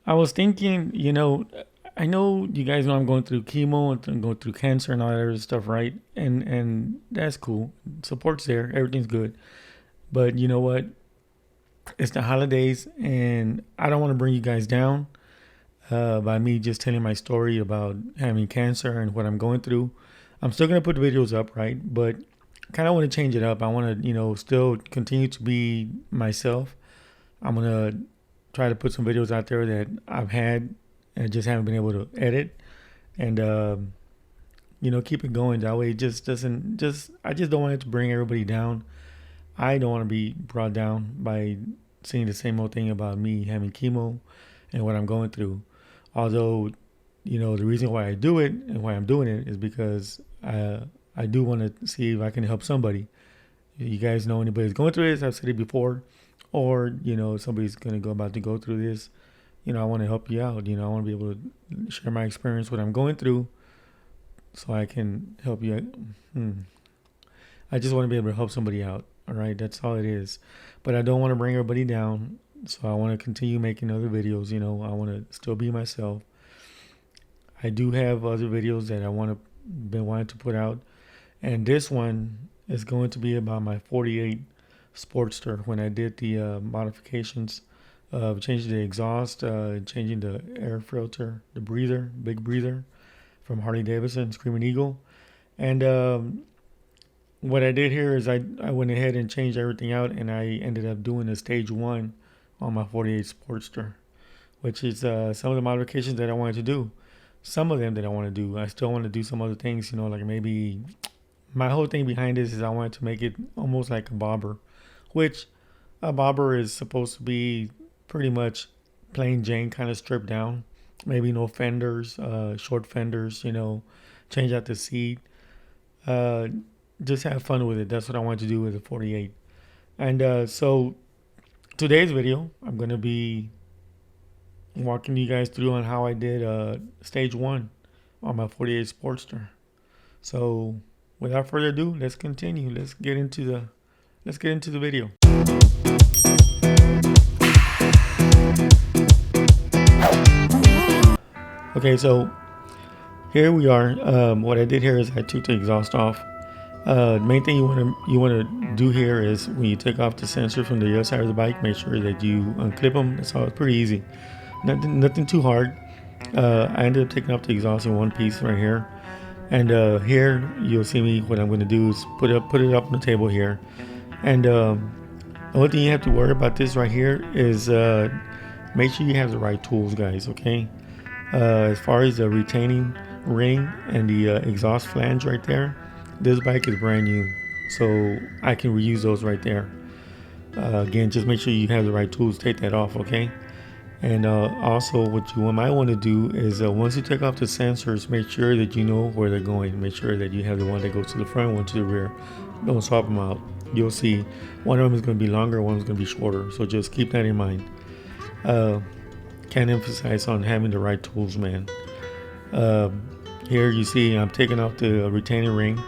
I was thinking, I know you guys know I'm going through chemo and I'm going through cancer and all that other stuff, right? And that's cool. Support's there, everything's good. But you know what? It's the holidays, and I don't want to bring you guys down by me just telling my story about having cancer and what I'm going through. I'm still gonna put the videos up, right? But kind of want to change it up. I want to, still continue to be myself. I'm gonna try to put some videos out there that I've had and just haven't been able to edit, and keep it going. That way, it just doesn't just. I just don't want it to bring everybody down. I don't want to be brought down by seeing the same old thing about me having chemo and what I'm going through. Although, the reason why I do it and why I'm doing it is because I do want to see if I can help somebody. You guys know anybody's going through this? I've said it before. Or, somebody's going to go about to go through this. I want to help you out. I want to be able to share my experience, what I'm going through, so I can help you. I just want to be able to help somebody out. All right, that's all it is. But I don't want to bring everybody down. So I want to continue making other videos. I want to still be myself. I do have other videos that I been wanting to put out, and this one is going to be about my 48 Sportster when I did the modifications of changing the exhaust, changing the air filter, the breather, big breather from Harley Davidson, Screaming Eagle. And what I did here is I went ahead and changed everything out, and I ended up doing a stage 1 on my 48 Sportster, which is some of the modifications that I wanted to do. Some of them that I want to do. I still want to do some other things, like maybe my whole thing behind this is I wanted to make it almost like a bobber, which a bobber is supposed to be pretty much plain Jane kind of stripped down. Maybe no fenders, short fenders, change out the seat. Just have fun with it. That's what I want to do with the 48. And so today's video, I'm going to be walking you guys through on how I did stage 1 on my 48 Sportster. So without further ado, let's continue. Let's get into the video. Okay, so here we are. What I did here is I took the exhaust off. The main thing you want to do here is when you take off the sensor from the other side of the bike, make sure that you unclip them. That's all. It's pretty easy. Nothing too hard. I ended up taking off the exhaust in one piece right here. And here you'll see me. What I'm going to do is put it up on the table here. And the only thing you have to worry about this right here is make sure you have the right tools, guys. Okay. As far as the retaining ring and the exhaust flange right there, this bike is brand new, so I can reuse those right there. Again, just make sure you have the right tools to take that off. Okay. And also what you might want to do is once you take off the sensors, make sure that you know where they're going. Make sure that you have the one that goes to the front, one to the rear. Don't swap them out. You'll see one of them is going to be longer, one is going to be shorter. So just keep that in mind. Can't emphasize on having the right tools, man. Here you see I'm taking off the retaining ring.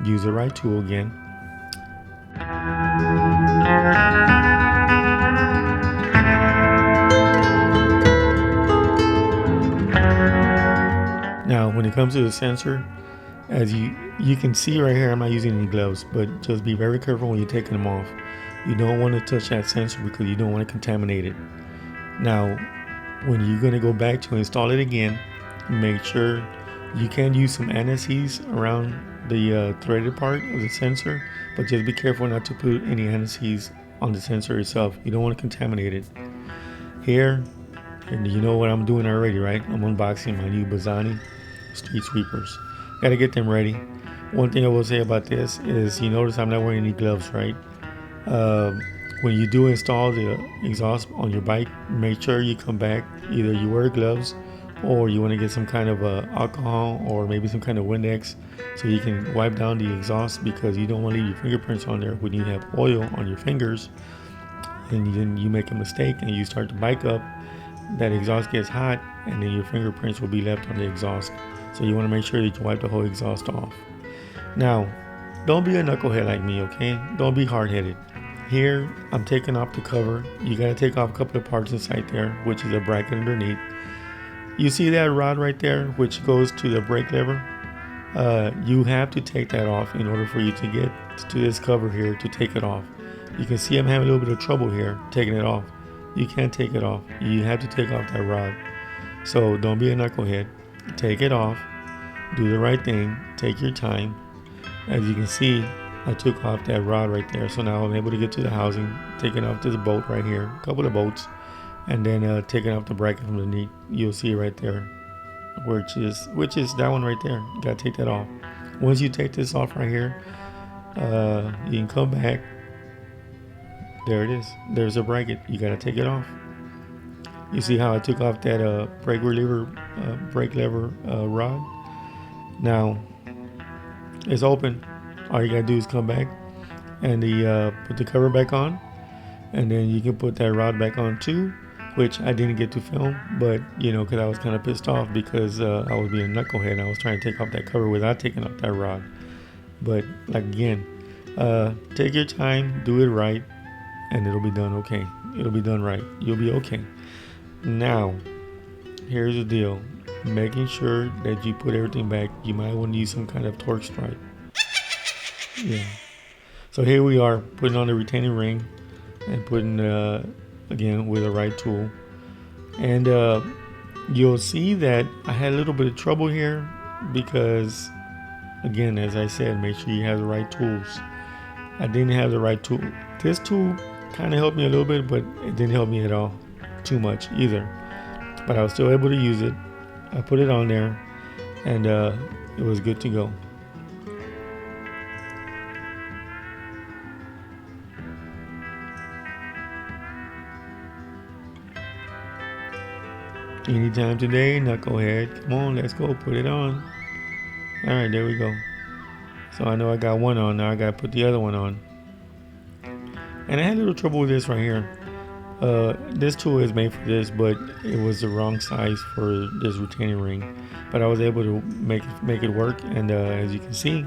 Use the right tool again. Now, when it comes to the sensor, as you can see right here, I'm not using any gloves, but just be very careful when you're taking them off. You don't want to touch that sensor because you don't want to contaminate it. Now, when you're going to go back to install it again, make sure you can use some anti-seize around the threaded part of the sensor, but just be careful not to put any anti-seize on the sensor itself. You don't want to contaminate it. Here, and you know what I'm doing already, right? I'm unboxing my new Bazzani street sweepers. Gotta get them ready. One thing I will say about this is you notice I'm not wearing any gloves, right? When you do install the exhaust on your bike, make sure you come back. Either you wear gloves or you want to get some kind of alcohol or maybe some kind of Windex so you can wipe down the exhaust, because you don't want to leave your fingerprints on there when you have oil on your fingers and then you make a mistake and you start to bike up. That exhaust gets hot and then your fingerprints will be left on the exhaust. So you want to make sure that you wipe the whole exhaust off. Now, don't be a knucklehead like me, okay? Don't be hard-headed. Here, I'm taking off the cover. You gotta take off a couple of parts inside there, which is a bracket underneath. You see that rod right there, which goes to the brake lever? You have to take that off in order for you to get to this cover here to take it off. You can see I'm having a little bit of trouble here taking it off. You can't take it off. You have to take off that rod. So don't be a knucklehead. Take it off. Do the right thing. Take your time. As you can see, I took off that rod right there. So now I'm able to get to the housing, taking off this bolt right here, a couple of bolts, and then taking off the bracket from underneath. You'll see it right there, which is that one right there. You gotta take that off. Once you take this off right here, you can come back. There it is. There's a bracket. You gotta take it off. You see how I took off that brake lever rod? Now it's open. All you gotta do is come back and put the cover back on, and then you can put that rod back on too, which I didn't get to film, but because I was kind of pissed off because I was being a knucklehead. I was trying to take off that cover without taking off that rod. But like again, take your time, do it right, and it'll be done okay. It'll be done right. You'll be okay. Now, here's the deal. Making sure that you put everything back. You might want to use some kind of torque stripe. Yeah. So here we are, putting on the retaining ring and putting, again, with the right tool. And you'll see that I had a little bit of trouble here because, again, as I said, make sure you have the right tools. I didn't have the right tool. This tool kind of helped me a little bit, but it didn't help me at all too much either. But I was still able to use it. I put it on there, and it was good to go. Anytime today, knucklehead. Come on, let's go. Put it on. All right, there we go. So I know I got one on. Now I got to put the other one on. And I had a little trouble with this right here. This tool is made for this, but it was the wrong size for this retaining ring. But I was able to make it work, and as you can see,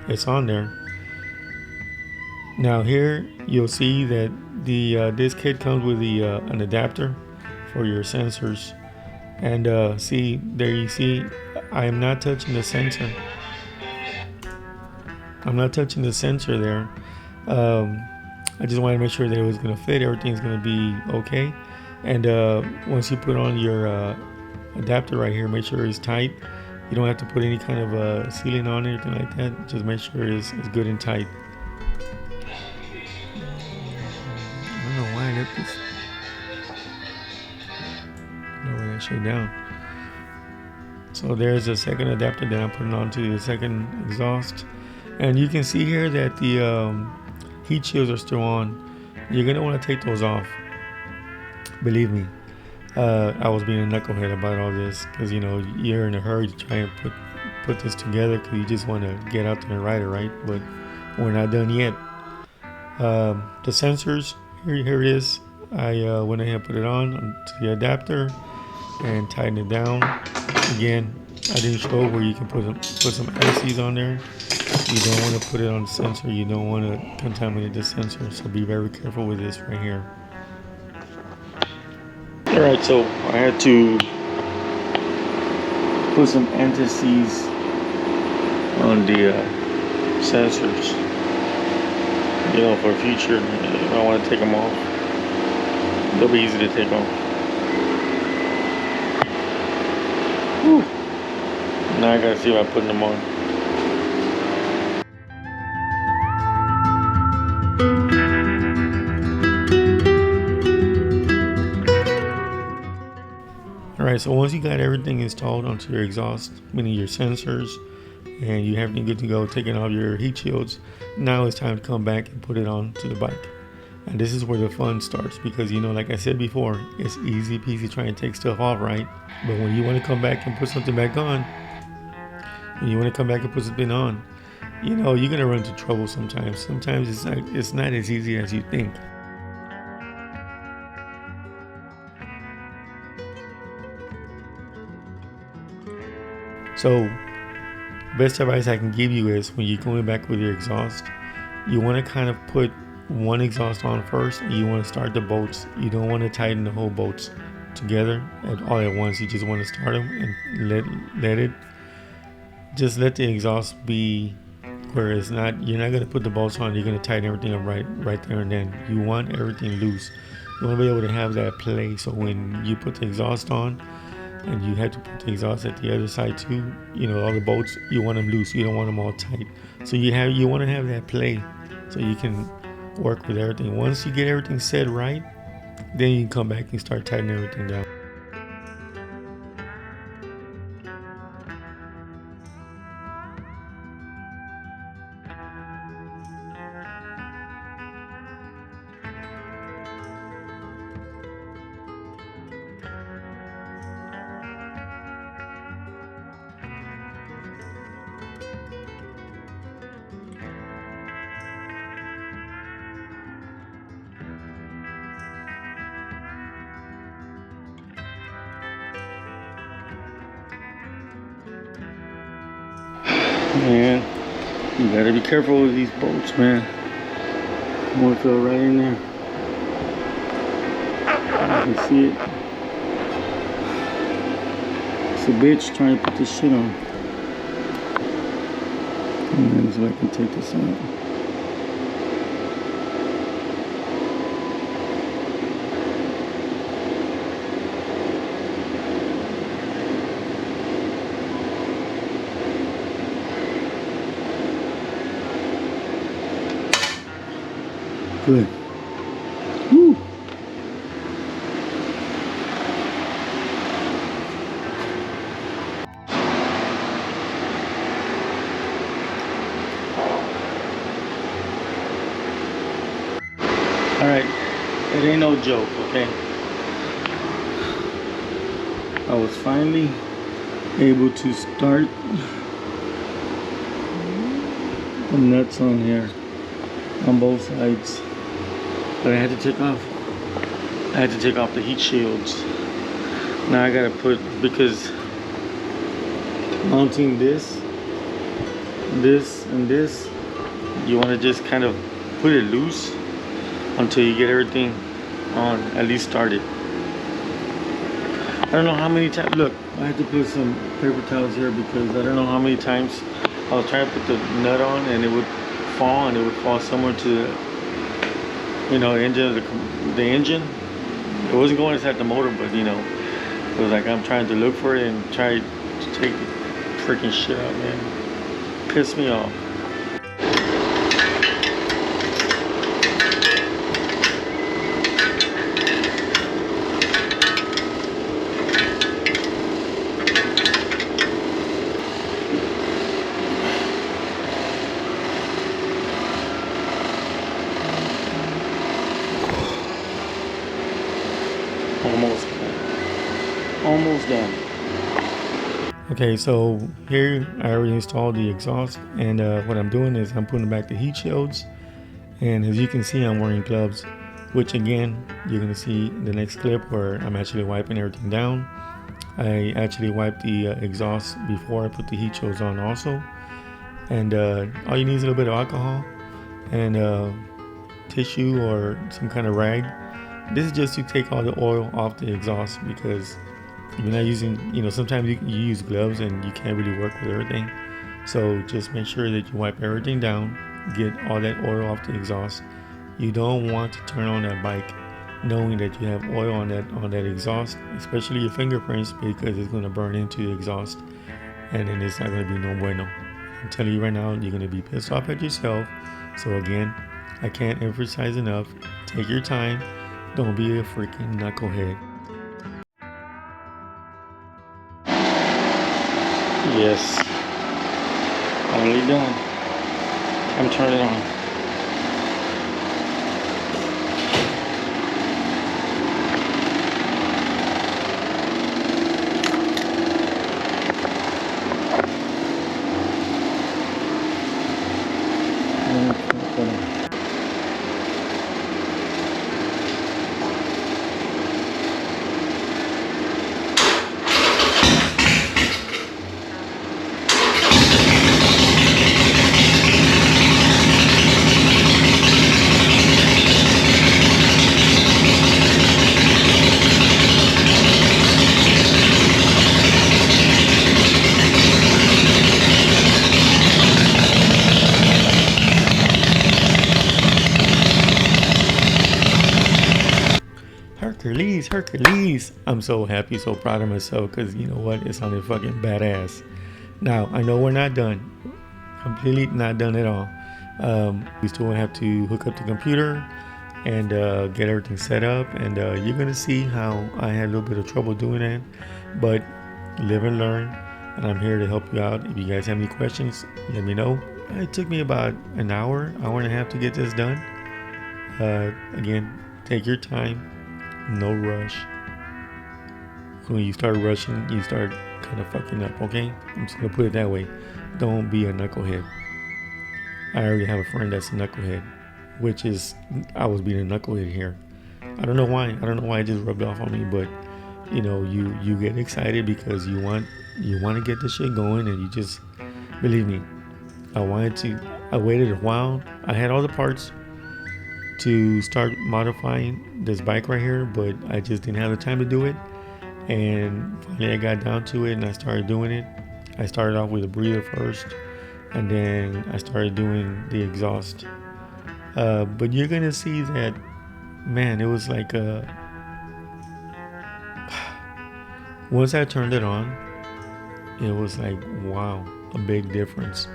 it's on there. Now here you'll see that the this kit comes with the an adapter for your sensors, and see there you see I am not touching the sensor. I'm not touching the sensor there. I just wanted to make sure that it was going to fit. Everything's going to be okay. And once you put on your adapter right here, make sure it's tight. You don't have to put any kind of sealing on it or anything like that. Just make sure it's good and tight. I don't know why I let this. Lower that shit down. So there's a second adapter that I'm putting onto the second exhaust. And you can see here that the heat shields are still on. You're gonna want to take those off. Believe me, I was being a knucklehead about all this because you're in a hurry to try and put this together because you just want to get out there and ride it, right? But we're not done yet. The sensors, here it is. I went ahead and put it on to the adapter and tighten it down. Again, I didn't show where you can put some ICs on there. You don't want to put it on the sensor. You don't want to contaminate the sensor. So be very careful with this right here. Alright, so I had to put some anti-seize on the sensors. For future, if I want to take them off, they'll be easy to take off. Whew. Now I gotta see if I'm putting them on. Alright, so once you got everything installed onto your exhaust, meaning your sensors, and you have everything good to go, taking off your heat shields, now it's time to come back and put it on to the bike. And this is where the fun starts because, like I said before, it's easy peasy trying to take stuff off, right? But when you want to come back and put something back on, you're going to run into trouble sometimes. Sometimes it's not as easy as you think. So, best advice I can give you is when you're going back with your exhaust, you want to kind of put one exhaust on first. And you want to start the bolts. You don't want to tighten the whole bolts together all at once. You just want to start them and let the exhaust be where it's not. You're not gonna put the bolts on. You're gonna tighten everything up right there and then. You want everything loose. You want to be able to have that play. So when you put the exhaust on, and you have to put the exhaust at the other side too. All the bolts, you want them loose. You don't want them all tight. So you want to have that play, so you can work with everything. Once you get everything set right, then you can come back and start tightening everything down. Man, you gotta be careful with these bolts, man. One fell right in there. You can see it. It's a bitch trying to put this shit on. And then so I can take this out. Good. Woo. Alright, it ain't no joke, okay? I was finally able to start the nuts on here on both sides. But I had to take off the heat shields. Now I gotta because mounting this, and this, you wanna just kind of put it loose until you get everything on, at least started. I don't know how many times, look, I had to put some paper towels here because I don't know how many times I was trying to put the nut on and it would fall somewhere to the engine, the engine. It wasn't going inside the motor, but it was like I'm trying to look for it and try to take the freaking shit out, man. Pissed me off. Almost done. Okay, so here I already installed the exhaust, and what I'm doing is I'm putting back the heat shields, and as you can see I'm wearing gloves, which again you're going to see in the next clip where I'm actually wiping everything down. I actually wiped the exhaust before I put the heat shields on also, and all you need is a little bit of alcohol and tissue or some kind of rag. This is just to take all the oil off the exhaust, because you're not using, sometimes you use gloves and you can't really work with everything. So just make sure that you wipe everything down, get all that oil off the exhaust. You don't want to turn on that bike knowing that you have oil on that exhaust, especially your fingerprints, because it's going to burn into the exhaust and then it's not going to be no bueno. I'm telling you right now, you're going to be pissed off at yourself. So again, I can't emphasize enough, take your time, don't be a freaking knucklehead. Yes, finally done. I'm turning it on. Hercules. I'm so happy, so proud of myself because you know what? It sounded fucking badass. Now, I know we're not done. Completely not done at all. We still have to hook up the computer and get everything set up. And you're going to see how I had a little bit of trouble doing that. But live and learn. And I'm here to help you out. If you guys have any questions, let me know. It took me about an hour and a half to get this done. Again, take your time. No rush. When you start rushing, you start kind of fucking up, okay? I'm just gonna put it that way. Don't be a knucklehead. I already have a friend that's a knucklehead, which is, I was being a knucklehead here. I don't know why. It just rubbed off on me, but you know, you get excited because you want to get this shit going, and you just, believe me, I waited a while. I had all the parts to start modifying this bike right here, but I just didn't have the time to do it. And finally I got down to it and I started doing it. I started off with a breather first, and then I started doing the exhaust. But you're gonna see that, man, it was like once I turned it on, it was like, wow, a big difference.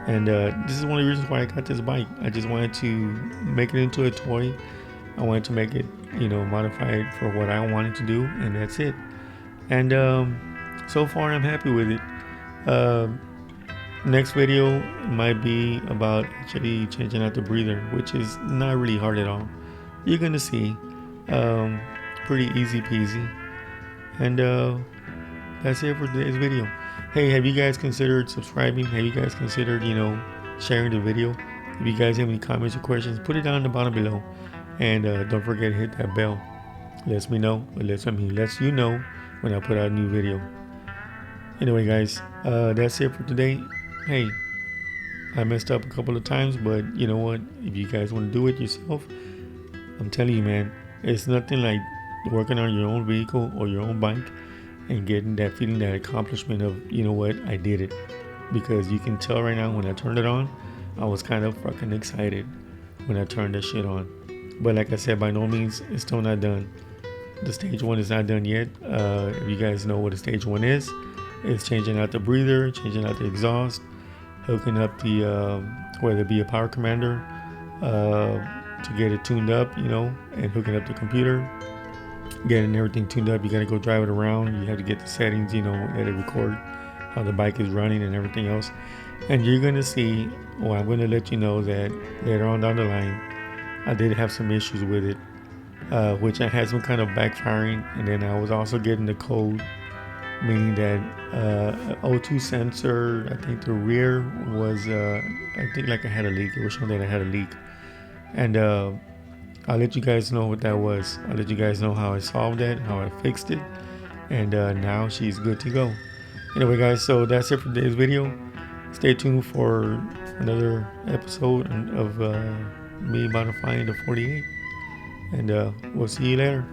And this is one of the reasons why I got this bike. I just wanted to make it into a toy. I wanted to make it, modify it for what I wanted to do, and that's it. And so far, I'm happy with it. Next video might be about actually changing out the breather, which is not really hard at all. You're gonna see, pretty easy peasy. And that's it for today's video. Hey, have you guys considered subscribing? Have you guys considered, sharing the video? If you guys have any comments or questions, put it down in the bottom below. And don't forget to hit that bell. Lets you know when I put out a new video. Anyway, guys, that's it for today. Hey, I messed up a couple of times, but you know what? If you guys want to do it yourself, I'm telling you, man, it's nothing like working on your own vehicle or your own bike and getting that feeling, that accomplishment of, you know what, I did it. Because you can tell right now when I turned it on, I was kind of fucking excited when I turned that shit on. But like I said, by no means, it's still not done. The stage one is not done yet. If you guys know what a stage one is, it's changing out the breather, changing out the exhaust, hooking up the, whether it be a power commander, to get it tuned up, and hooking up the computer. Getting everything tuned up, you gotta go drive it around. You have to get the settings, let it record how the bike is running and everything else. And you're gonna see, or I'm gonna let you know that later on down the line, I did have some issues with it, which I had some kind of backfiring. And then I was also getting the code, meaning that O2 sensor, I think the rear was, I think like I had a leak. It was showing that I had a leak. And I'll let you guys know what that was. I'll let you guys know how I solved that, how I fixed it. And now she's good to go. Anyway, guys, so that's it for today's video. Stay tuned for another episode of me modifying the 48. And we'll see you later.